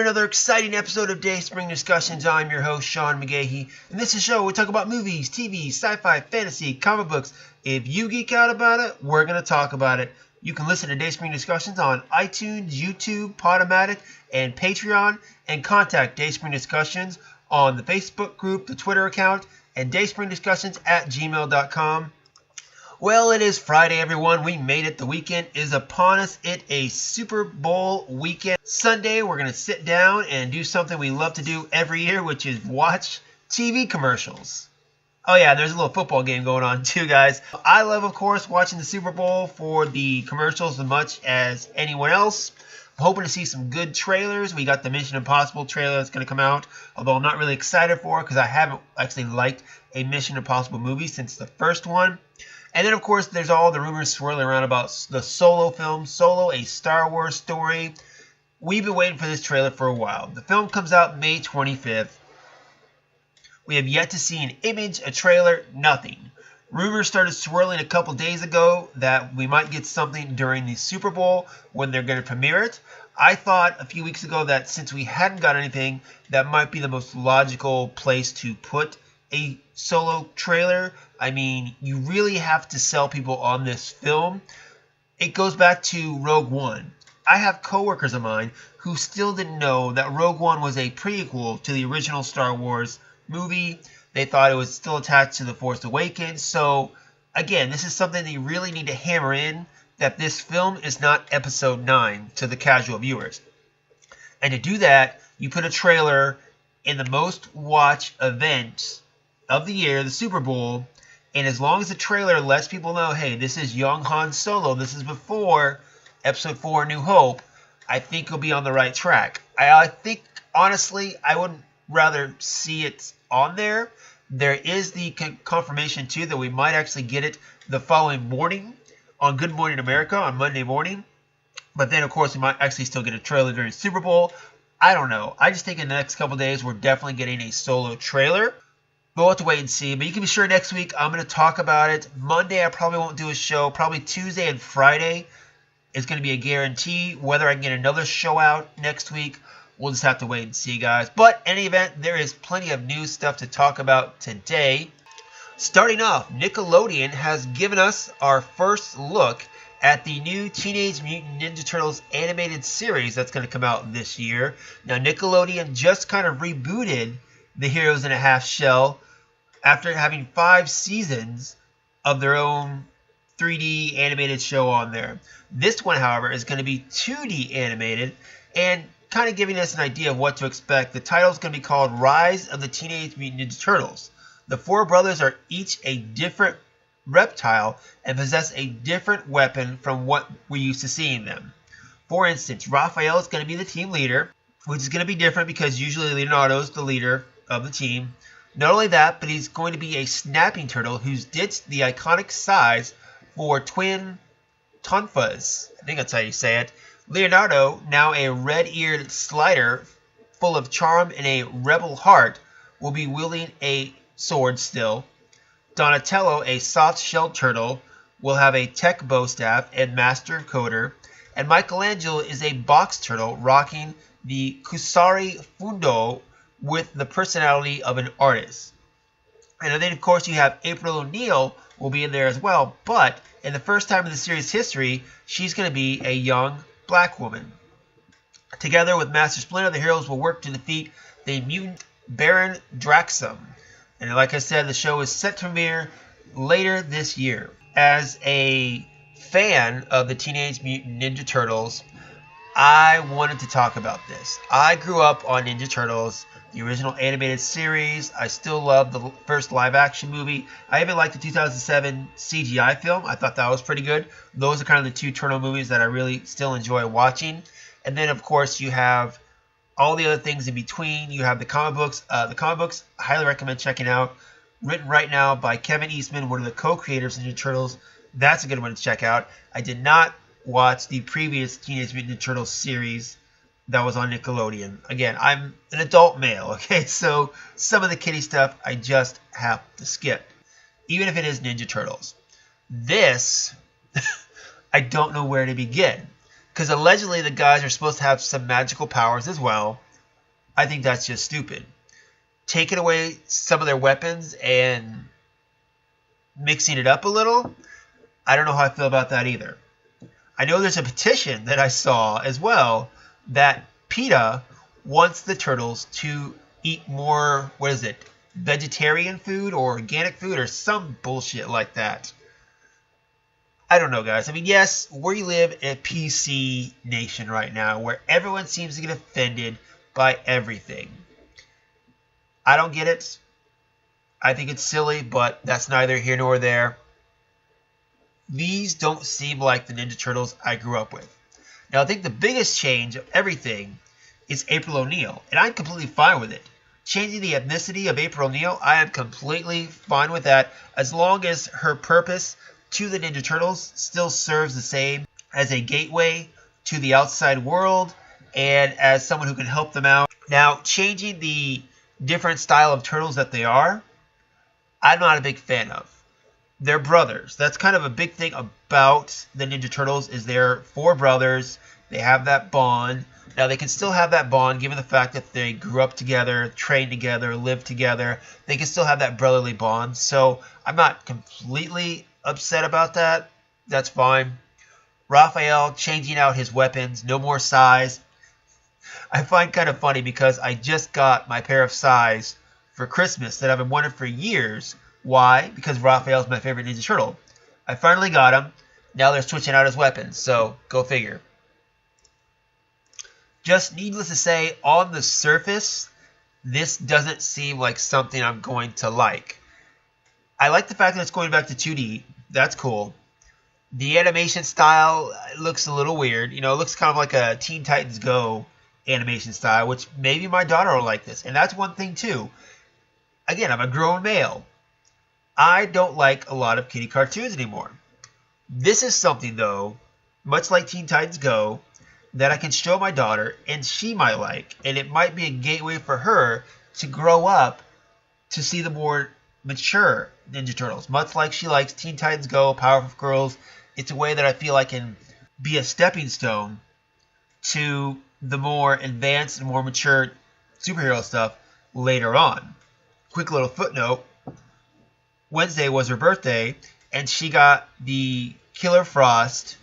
to another exciting episode of Dayspring Discussions. I'm your host, Sean McGahee, and this is a show where we talk about movies, TV, sci-fi, fantasy, comic books. If you geek out about it, we're going to talk about it. You can listen to Dayspring Discussions on iTunes, YouTube, Podomatic, and Patreon, and contact Dayspring Discussions on the Facebook group, the Twitter account, and dayspringdiscussions@gmail.com. Well, it is Friday, everyone. We made it. The weekend is upon us. It is Super Bowl weekend. Sunday, we're going to sit down and do something we love to do every year, which is watch TV commercials. Oh, yeah, there's a little football game going on, too, guys. I love, of course, watching the Super Bowl for the commercials as much as anyone else. I'm hoping to see some good trailers. We got the Mission Impossible trailer that's going to come out, although I'm not really excited for it because I haven't actually liked a Mission Impossible movie since the first one. And then, of course, there's all the rumors swirling around about the Solo film, Solo, a Star Wars story. We've been waiting for this trailer for a while. The film comes out May 25th. We have yet to see an image, a trailer, nothing. Rumors started swirling a couple days ago that we might get something during the Super Bowl when they're going to premiere it. I thought a few weeks ago that since we hadn't got anything, that might be the most logical place to put a Solo trailer. I mean, you really have to sell people on this film. It goes back to Rogue One. I have coworkers of mine who still didn't know that Rogue One was a prequel to the original Star Wars movie. They thought it was still attached to The Force Awakens. So, again, this is something that you really need to hammer in, that this film is not Episode 9 to the casual viewers. And to do that, you put a trailer in the most watched event of the year, the Super Bowl, and as long as the trailer lets people know, hey, this is young Han Solo, this is before Episode 4 New Hope, I think you'll be on the right track. I think, honestly, I would rather see it on there. There is the confirmation, too, that we might actually get it the following morning on Good Morning America on Monday morning. But then, of course, we might actually still get a trailer during Super Bowl. I don't know. I just think in the next couple days, we're definitely getting a Solo trailer. We'll have to wait and see, but you can be sure next week I'm going to talk about it. Monday I probably won't do a show. Probably Tuesday and Friday is going to be a guarantee. Whether I can get another show out next week, we'll just have to wait and see, guys. But in any event, there is plenty of new stuff to talk about today. Starting off, Nickelodeon has given us our first look at the new Teenage Mutant Ninja Turtles animated series that's going to come out this year. Now, Nickelodeon just kind of rebooted the Heroes in a Half Shell after having 5 seasons of their own 3D animated show on there. This one, however, is going to be 2D animated and kind of giving us an idea of what to expect. The title is going to be called Rise of the Teenage Mutant Ninja Turtles. The 4 brothers are each a different reptile and possess a different weapon from what we're used to seeing them. For instance, Raphael is going to be the team leader, which is going to be different because usually Leonardo is the leader of the team. Not only that, but he's going to be a snapping turtle who's ditched the iconic size for twin tonfas. I think that's how you say it. Leonardo, now a red-eared slider full of charm and a rebel heart, will be wielding a sword still. Donatello, a soft-shelled turtle, will have a tech bow staff and master coder. And Michelangelo is a box turtle rocking the Kusari Fundo with the personality of an artist. And then, of course, you have April O'Neil will be in there as well, but in the first time in the series' history, she's going to be a young black woman. Together with Master Splinter, the heroes will work to defeat the mutant Baron Draxum. And like I said, the show is set to premiere later this year. As a fan of the Teenage Mutant Ninja Turtles, I wanted to talk about this. I grew up on Ninja Turtles, the original animated series. I still love the first live-action movie. I even liked the 2007 CGI film. I thought that was pretty good. Those are kind of the 2 Turtle movies that I really still enjoy watching. And then, of course, you have all the other things in between. You have the comic books. The comic books, I highly recommend checking out. Written right now by Kevin Eastman, one of the co-creators of Ninja Turtles. That's a good one to check out. I did not watch the previous Teenage Mutant Ninja Turtles series that was on Nickelodeon. Again, I'm an adult male, okay? So some of the kiddie stuff I just have to skip, even if it is Ninja Turtles. This, I don't know where to begin. Because allegedly the guys are supposed to have some magical powers as well. I think that's just stupid. Taking away some of their weapons and mixing it up a little, I don't know how I feel about that either. I know there's a petition that I saw as well that PETA wants the turtles to eat more, what is it, vegetarian food or organic food or some bullshit like that. I don't know, guys. I mean, yes, we live in a PC nation right now where everyone seems to get offended by everything. I don't get it. I think it's silly, but that's neither here nor there. These don't seem like the Ninja Turtles I grew up with. Now, I think the biggest change of everything is April O'Neil, and I'm completely fine with it. Changing the ethnicity of April O'Neil, I am completely fine with that, as long as her purpose to the Ninja Turtles still serves the same as a gateway to the outside world and as someone who can help them out. Now, changing the different style of turtles that they are, I'm not a big fan of. They're brothers. That's kind of a big thing about the Ninja Turtles is they're 4 brothers. They have that bond. Now, they can still have that bond given the fact that they grew up together, trained together, lived together. They can still have that brotherly bond. So I'm not completely upset about that. That's fine. Raphael changing out his weapons. No more sais. I find kind of funny because I just got my pair of sais for Christmas that I've been wanting for years. Why? Because Raphael's my favorite Ninja Turtle. I finally got him. Now they're switching out his weapons, so go figure. Just needless to say, on the surface, this doesn't seem like something I'm going to like. I like the fact that it's going back to 2D. That's cool. The animation style looks a little weird. You know, it looks kind of like a Teen Titans Go animation style, which maybe my daughter will like this. And that's one thing, too. Again, I'm a grown male. I don't like a lot of kiddie cartoons anymore. This is something, though, much like Teen Titans Go, that I can show my daughter and she might like. And it might be a gateway for her to grow up to see the more mature Ninja Turtles. Much like she likes Teen Titans Go, Powerpuff Girls, it's a way that I feel I can be a stepping stone to the more advanced and more mature superhero stuff later on. Quick little footnote. Wednesday was her birthday, and she got the Killer Frost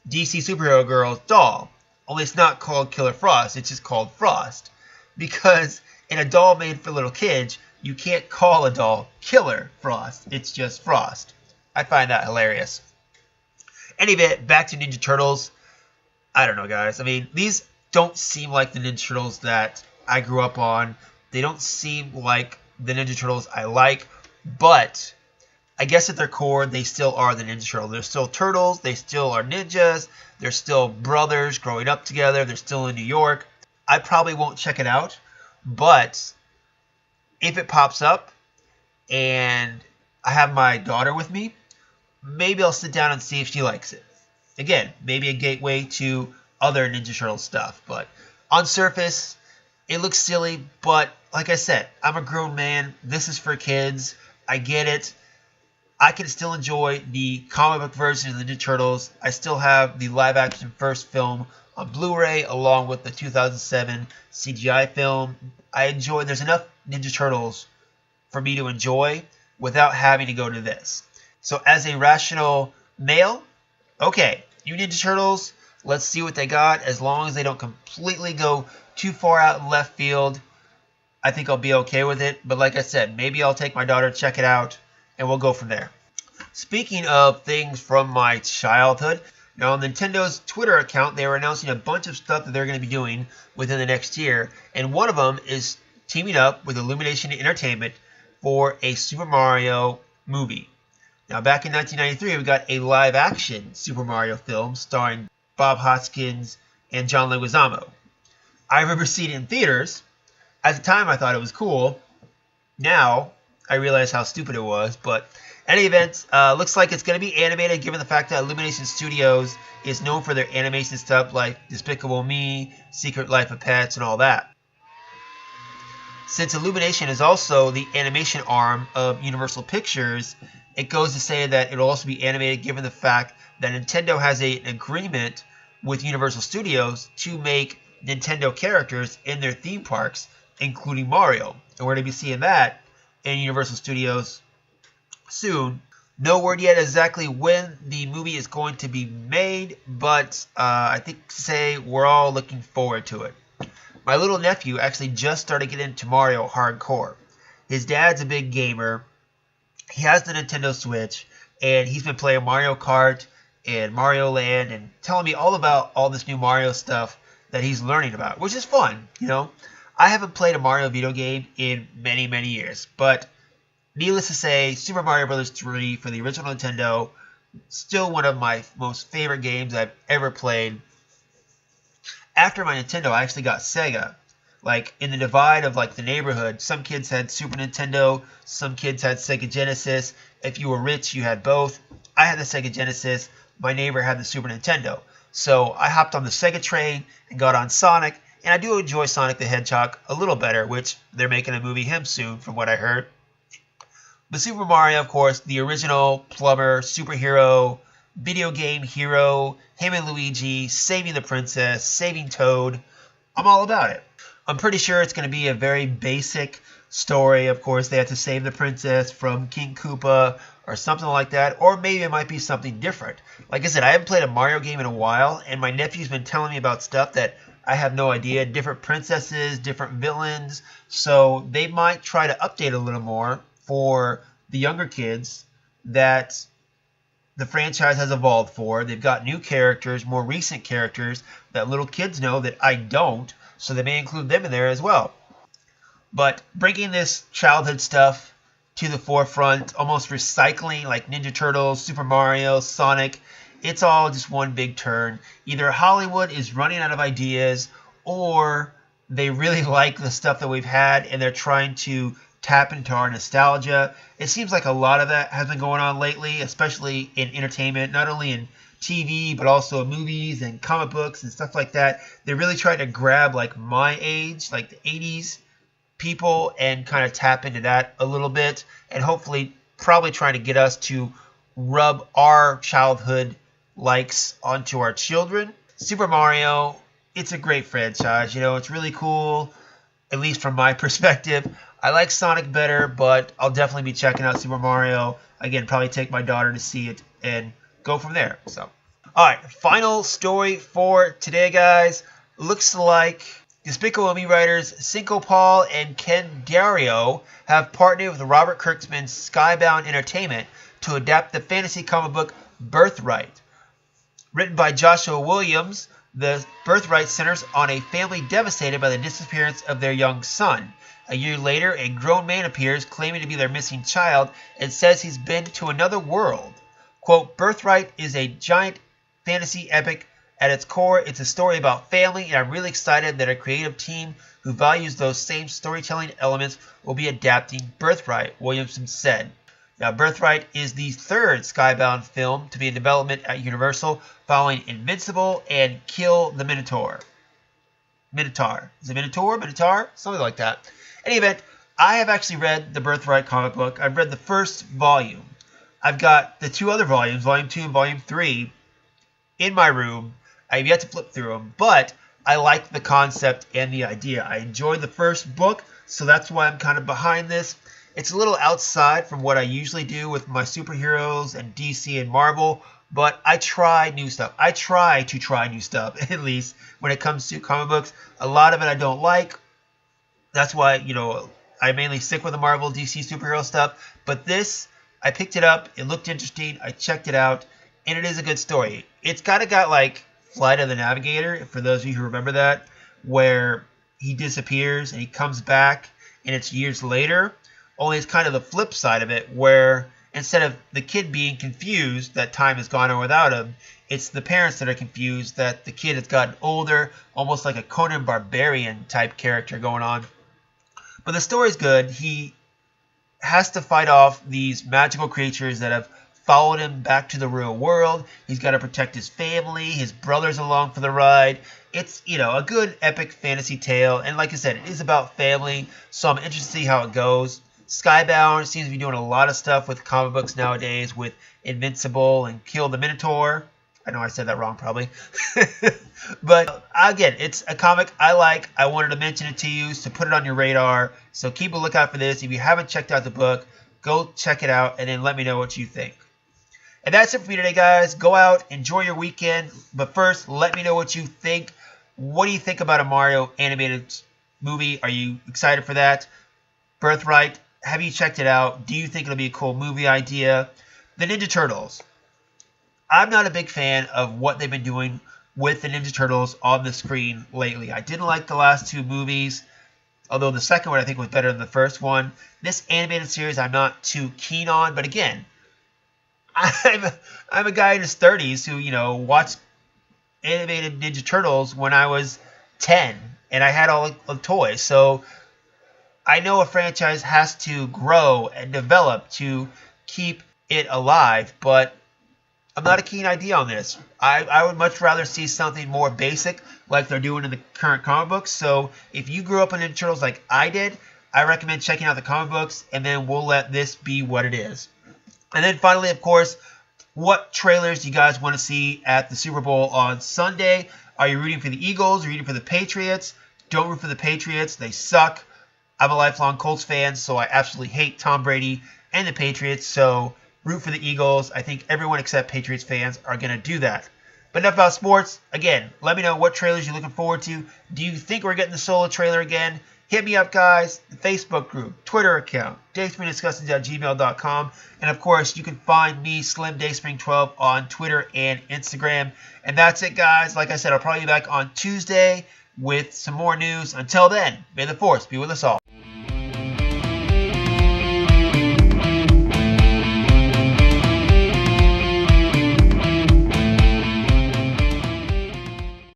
DC Superhero Girls doll. Only it's not called Killer Frost, it's just called Frost. Because in a doll made for little kids, you can't call a doll Killer Frost. It's just Frost. I find that hilarious. Anyway, back to Ninja Turtles. I don't know, guys. I mean, these don't seem like the Ninja Turtles that I grew up on. They don't seem like the Ninja Turtles I like. But I guess at their core, they still are the Ninja Turtles. They're still turtles. They still are ninjas. They're still brothers growing up together. They're still in New York. I probably won't check it out. But if it pops up and I have my daughter with me, maybe I'll sit down and see if she likes it. Again, maybe a gateway to other Ninja Turtle stuff. But on surface, it looks silly. But like I said, I'm a grown man. This is for kids. I get it. I can still enjoy the comic book version of the Ninja Turtles. I still have the live-action first film on Blu-ray along with the 2007 CGI film. There's enough Ninja Turtles for me to enjoy without having to go to this. So as a rational male, okay, you Ninja Turtles, let's see what they got. As long as they don't completely go too far out in left field, I think I'll be okay with it. But like I said, maybe I'll take my daughter to check it out, and we'll go from there. Speaking of things from my childhood, now on Nintendo's Twitter account, they were announcing a bunch of stuff that they're going to be doing within the next year. And one of them is teaming up with Illumination Entertainment for a Super Mario movie. Now, back in 1993, we got a live-action Super Mario film starring Bob Hoskins and John Leguizamo. I remember seeing it in theaters. At the time, I thought it was cool. Now, I realize how stupid it was. But in any event, looks like it's going to be animated, given the fact that Illumination Studios is known for their animation stuff like Despicable Me, Secret Life of Pets, and all that. Since Illumination is also the animation arm of Universal Pictures, it goes to say that it will also be animated, given the fact that Nintendo has an agreement with Universal Studios to make Nintendo characters in their theme parks, including Mario. And we're going to be seeing that in Universal Studios soon. No word yet exactly when the movie is going to be made, but I think say we're all looking forward to it. My little nephew actually just started getting into Mario hardcore. His dad's a big gamer. He has the Nintendo Switch, and he's been playing Mario Kart and Mario Land and telling me all about all this new Mario stuff that he's learning about, which is fun, you know. I haven't played a Mario video game in many, many years, but needless to say, Super Mario Bros. 3 for the original Nintendo, still one of my most favorite games I've ever played. After my Nintendo, I actually got Sega. Like, in the divide of, like, the neighborhood, some kids had Super Nintendo, some kids had Sega Genesis. If you were rich, you had both. I had the Sega Genesis. My neighbor had the Super Nintendo. So I hopped on the Sega train and got on Sonic, and I do enjoy Sonic the Hedgehog a little better, which they're making a movie him soon, from what I heard. But Super Mario, of course, the original plumber, superhero, video game hero, him and Luigi, saving the princess, saving Toad. I'm all about it. I'm pretty sure it's going to be a very basic story. Of course, they have to save the princess from King Koopa or something like that. Or maybe it might be something different. Like I said, I haven't played a Mario game in a while, and my nephew's been telling me about stuff that I have no idea. Different princesses, different villains. So they might try to update a little more for the younger kids that the franchise has evolved for. They've got new characters, more recent characters that little kids know that I don't, so they may include them in there as well. But bringing this childhood stuff to the forefront, almost recycling like Ninja Turtles, Super Mario, Sonic, it's all just one big turn. Either Hollywood is running out of ideas, or they really like the stuff that we've had and they're trying to tap into our nostalgia. It seems like a lot of that has been going on lately, especially in entertainment, not only in TV, but also in movies and comic books and stuff like that. They're really trying to grab like my age, like the 80s people, and kind of tap into that a little bit, and hopefully probably trying to get us to rub our childhood likes onto our children. Super Mario, it's a great franchise. You know, it's really cool, at least from my perspective. I like Sonic better, but I'll definitely be checking out Super Mario. Again, probably take my daughter to see it and go from there. So, all right, final story for today, guys. Looks like Despicable Me writers Cinco Paul and Ken Dario have partnered with Robert Kirkman's Skybound Entertainment to adapt the fantasy comic book Birthright. Written by Joshua Williams, the Birthright centers on a family devastated by the disappearance of their young son. A year later, a grown man appears claiming to be their missing child and says he's been to another world. Quote, Birthright is a giant fantasy epic. At its core, it's a story about family, and I'm really excited that a creative team who values those same storytelling elements will be adapting Birthright, Williamson said. Now, Birthright is the third Skybound film to be in development at Universal, following Invincible and Kill the Minotaur. Minotaur. Is it Minotaur? Minotaur? Something like that. In any event, I have actually read the Birthright comic book. I've read the first volume. I've got the two other volumes, Volume 2 and Volume 3, in my room. I have yet to flip through them, but I like the concept and the idea. I enjoyed the first book, so that's why I'm kind of behind this. It's a little outside from what I usually do with my superheroes and DC and Marvel, but I try new stuff. I try to try new stuff, at least, when it comes to comic books. A lot of it I don't like. That's why, you know, I mainly stick with the Marvel, DC superhero stuff. But this, I picked it up. It looked interesting. I checked it out, and it is a good story. It's kind of got like Flight of the Navigator, for those of you who remember that, where he disappears and he comes back, and it's years later. Only it's kind of the flip side of it, where instead of the kid being confused that time has gone on without him, it's the parents that are confused that the kid has gotten older, almost like a Conan Barbarian type character going on. But the story's good. He has to fight off these magical creatures that have followed him back to the real world. He's got to protect his family. His brother's along for the ride. It's, you know, a good epic fantasy tale. And like I said, it is about family, so I'm interested to see how it goes. Skybound seems to be doing a lot of stuff with comic books nowadays with Invincible and Kill the Minotaur. I know I said that wrong probably. But again, it's a comic I like. I wanted to mention it to you, so put it on your radar. So keep a lookout for this. If you haven't checked out the book, go check it out and then let me know what you think. And that's it for me today, guys. Go out, enjoy your weekend. But first, let me know what you think. What do you think about a Mario animated movie? Are you excited for that? Birthright, have you checked it out? Do you think it'll be a cool movie idea? The Ninja Turtles. I'm not a big fan of what they've been doing with the Ninja Turtles on the screen lately. I didn't like the last two movies, although the second one I think was better than the first one. This animated series I'm not too keen on, but again, I'm a guy in his 30s who, watched animated Ninja Turtles when I was 10, and I had all the toys. So I know a franchise has to grow and develop to keep it alive, but I'm not a keen idea on this. I would much rather see something more basic like they're doing in the current comic books. So if you grew up on Ninja Turtles like I did, I recommend checking out the comic books, and then we'll let this be what it is. And then finally, of course, what trailers do you guys want to see at the Super Bowl on Sunday? Are you rooting for the Eagles? Are you rooting for the Patriots? Don't root for the Patriots. They suck. I'm a lifelong Colts fan, so I absolutely hate Tom Brady and the Patriots. So root for the Eagles. I think everyone except Patriots fans are going to do that. But enough about sports. Again, let me know what trailers you're looking forward to. Do you think we're getting the Solo trailer again? Hit me up, guys. The Facebook group, Twitter account, dayspringdiscussions@gmail.com. And, of course, you can find me, Slim Dayspring12, on Twitter and Instagram. And that's it, guys. Like I said, I'll probably be back on Tuesday with some more news. Until then, may the Force be with us all.